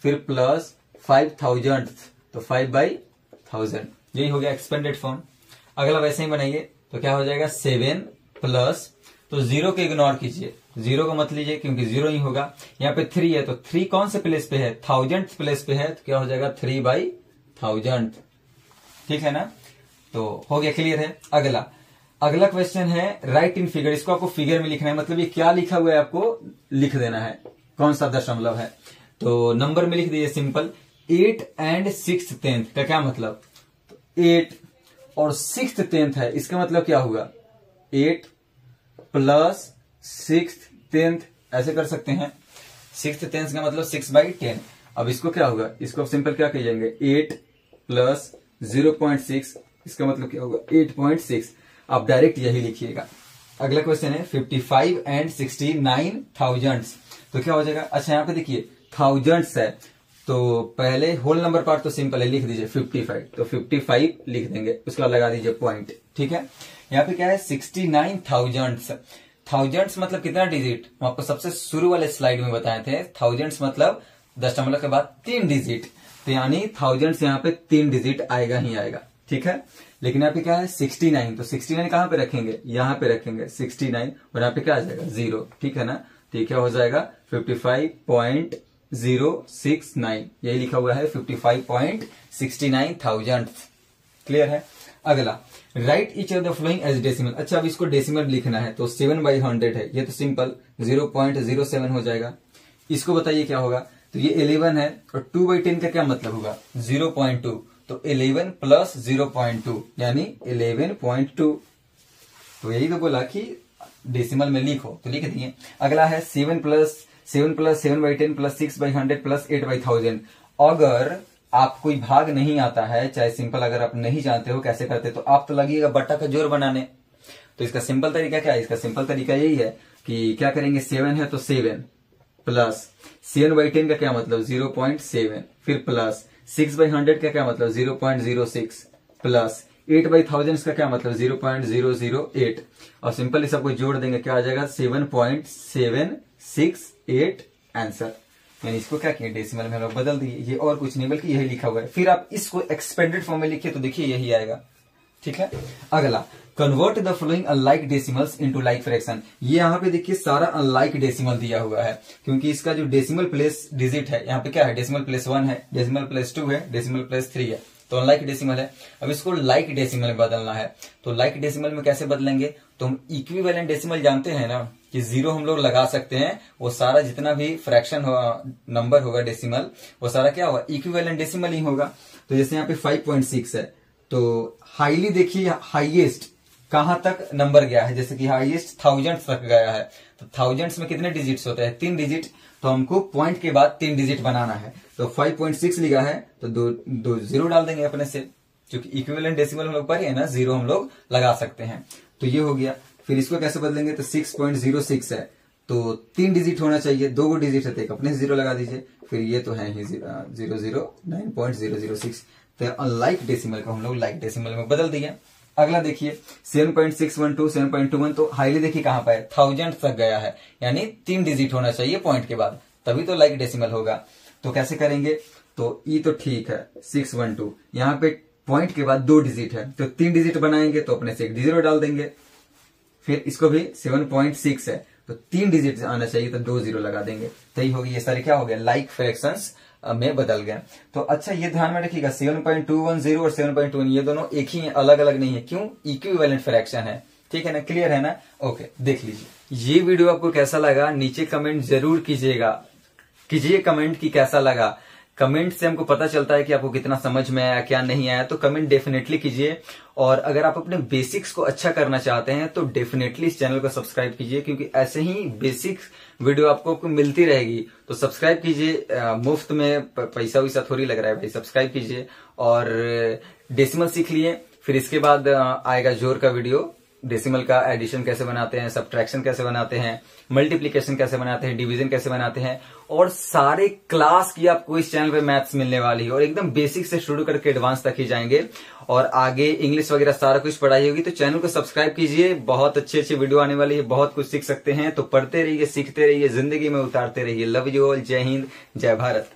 फिर प्लस 5000th तो 5/1000, यही हो गया एक्सपेंडेड फॉर्म। अगला वैसे ही बनाइए तो क्या हो जाएगा 7 प्लस, तो 0 को इग्नोर कीजिए, 0 को मत लीजिए क्योंकि 0 ही होगा। यहाँ पे 3 है तो 3 कौन से प्लेस पे है, 1000th प्लेस पे है, तो क्या हो जाएगा 3/1000, ठीक है ना। तो हो गया, क्लियर है। अगला क्वेश्चन है राइट इन फिगर, इसको आपको फिगर में लिखना है, मतलब ये क्या लिखा हुआ है आपको लिख देना है, कौन सा दशमलव है। तो नंबर में लिख दीजिए सिंपल। 8 and 6th 10th का क्या मतलब, तो 8 और 6th 10th है, इसका मतलब क्या हुआ 8 प्लस 6th 10th, ऐसे कर सकते हैं। 6th 10th का मतलब 6/10। अब इसको क्या होगा, इसको सिंपल क्या कहिएंगे 8 प्लस 0.6, इसका मतलब क्या होगा 8.6। आप डायरेक्ट यही लिखिएगा। अगला क्वेश्चन है 55 and 69 थाउजेंड्स, तो क्या हो जाएगा, अच्छा यहाँ पे देखिए थाउजेंड्स है, तो पहले होल नंबर पार्ट तो सिंपल है, लिख दीजिए 55, तो 55 लिख देंगे, उसका लगा दीजिए पॉइंट, ठीक है। यहाँ पे क्या है 69 थाउजेंड्स, थाउजेंड्स मतलब कितना डिजिट, हम आपको सबसे शुरू वाले स्लाइड में बताए थे, थाउजेंड्स मतलब दशमलव के बाद 3 डिजिट, तो यानी थाउजेंड्स यहाँ पे 3 डिजिट आएगा ही आएगा, ठीक है। लेकिन यहाँ पे क्या है 69, तो 69 कहां पे रखेंगे, यहाँ पे रखेंगे 69, और यहाँ पे क्या आ जाएगा 0, ठीक है ना। तो ये क्या हो जाएगा 55.069, यही लिखा हुआ है 55.69 थाउजेंड, क्लियर है। अगला write each of the following as decimal, अच्छा अब इसको डेसिमल लिखना है, तो 7/100 है, ये तो सिंपल 0.07 हो जाएगा। इसको बताइए क्या होगा, तो ये 11 है, और 2/10 का क्या मतलब होगा 0.2, तो 11 प्लस 0.2 यानी 11.2, तो यही तो बोला कि डेसिमल में लिखो, तो लिख दिए। अगला है 7/7 प्लस 6/100 प्लस 8/1000। अगर आप कोई भाग नहीं आता है, चाहे सिंपल अगर आप नहीं जानते हो कैसे करते, तो आप तो लगिएगा बट्टा का जोर बनाने। तो इसका सिंपल तरीका क्या है, इसका सिंपल तरीका यही है कि क्या करेंगे 7 है तो 7 प्लस 7/10 का क्या मतलब 0.7, फिर प्लस 6/100 का क्या मतलब 0.06, प्लस 8/1000 का क्या मतलब 0.008, और सिंपल सबको जोड़ देंगे क्या आ जाएगा 7.768 आंसर। यानी इसको क्या किया डेसिमल में हम लोग बदल दिए, ये और कुछ नहीं बल्कि यही लिखा हुआ है। फिर आप इसको एक्सपेंडेड फॉर्म में लिखिए तो देखिए यही आएगा, ठीक है। अगला convert the following unlike decimals into like fraction, ये यहाँ पे देखिए सारा अनलाइक डेसिमल दिया हुआ है, क्योंकि इसका जो डेसिमल प्लेस डिजिट है यहाँ पे क्या है डेसिमल प्लेस 1 है, डेसिमल प्लेस 2 है, डेसिमल प्लेस 3 है, तो अनलाइक डेसिमल है। अब इसको लाइक डेसिमल में बदलना है, तो लाइक डेसिमल में कैसे बदलेंगे, तो हम इक्विवेलेंट डेसिमल जानते हैं ना कि 0 हम लोग लगा सकते हैं, वो सारा जितना भी फ्रैक्शन नंबर होगा डेसिमल, वो सारा क्या होगा इक्विवेलेंट डेसिमल ही होगा। तो जैसे यहाँ पे 5.6 है, तो हाईली देखिए हाईएस्ट कहां तक नंबर गया है, जैसे कि हाईएस्ट थाउजेंड्स तक गया है, तो थाउजेंड्स में कितने डिजिट्स होते हैं 3 डिजिट, तो हमको पॉइंट के बाद 3 डिजिट बनाना है, तो 5.6 लिखा है तो दो जीरो डाल देंगे अपने से, क्योंकि इक्विवेलेंट डेसिमल हम लोग पढ़े है ना, 0 हम लोग लगा सकते हैं, तो ये हो गया। फिर इसको कैसे बदलेंगे, तो 6.06 है, तो 3 डिजिट होना चाहिए, 2 डिजिट है तो एक अपने से 0 लगा दीजिए, फिर ये तो है ही 009.006, तो अनलाइक डेसिमल को हम लोग लाइक डेसिमल में बदल दिए। अगला देखिए 7.612 7.21, तो हाईली देखिए कहां पर है थाउजेंड तक गया है, यानी 3 डिजिट होना चाहिए पॉइंट के बाद, तभी तो लाइक डेसिमल होगा। तो कैसे करेंगे, तो ई तो ठीक है 612, यहाँ पे पॉइंट के बाद 2 डिजिट है, तो 3 डिजिट बनाएंगे तो अपने से 1 0 डाल देंगे। फिर इसको भी 7.6 है, तो 3 डिजिट आना चाहिए तो 2 0 लगा देंगे, तो ये होगी, ये सारे क्या हो गया लाइक फ्रैक्शंस में बदल गए। तो अच्छा ये ध्यान में रखिएगा 7.210 और 7.2 ये दोनों एक ही है, अलग अलग नहीं है, क्यों इक्विवेलेंट फ्रैक्शन है, ठीक है ना, क्लियर है ना। ओके देख लीजिए ये वीडियो आपको कैसा लगा, नीचे कमेंट जरूर कीजिए कमेंट की कैसा लगा। कमेंट से हमको पता चलता है कि आपको कितना समझ में आया क्या नहीं आया, तो कमेंट डेफिनेटली कीजिए। और अगर आप अपने बेसिक्स को अच्छा करना चाहते हैं तो डेफिनेटली इस चैनल को सब्सक्राइब कीजिए, क्योंकि ऐसे ही बेसिक वीडियो आपको मिलती रहेगी। तो सब्सक्राइब कीजिए, मुफ्त में पैसा वैसा थोड़ी लग रहा है भाई, सब्सक्राइब कीजिए और डेसिमल सीख लिए, फिर इसके बाद आएगा जोर का वीडियो, डेसिमल का एडिशन कैसे बनाते हैं, सब्ट्रैक्शन कैसे बनाते हैं, मल्टीप्लीकेशन कैसे बनाते हैं, डिवीजन कैसे बनाते हैं, और सारे क्लास की आपको इस चैनल पे मैथ्स मिलने वाली है। और एकदम बेसिक से शुरू करके एडवांस तक ही जाएंगे, और आगे इंग्लिश वगैरह सारा कुछ पढ़ाई होगी। तो चैनल को सब्सक्राइब कीजिए, बहुत अच्छी अच्छी वीडियो आने वाली है, बहुत कुछ सीख सकते हैं। तो पढ़ते रहिए, सीखते रहिए, जिंदगी में उतारते रहिए। लव यू ऑल, जय हिंद, जय भारत।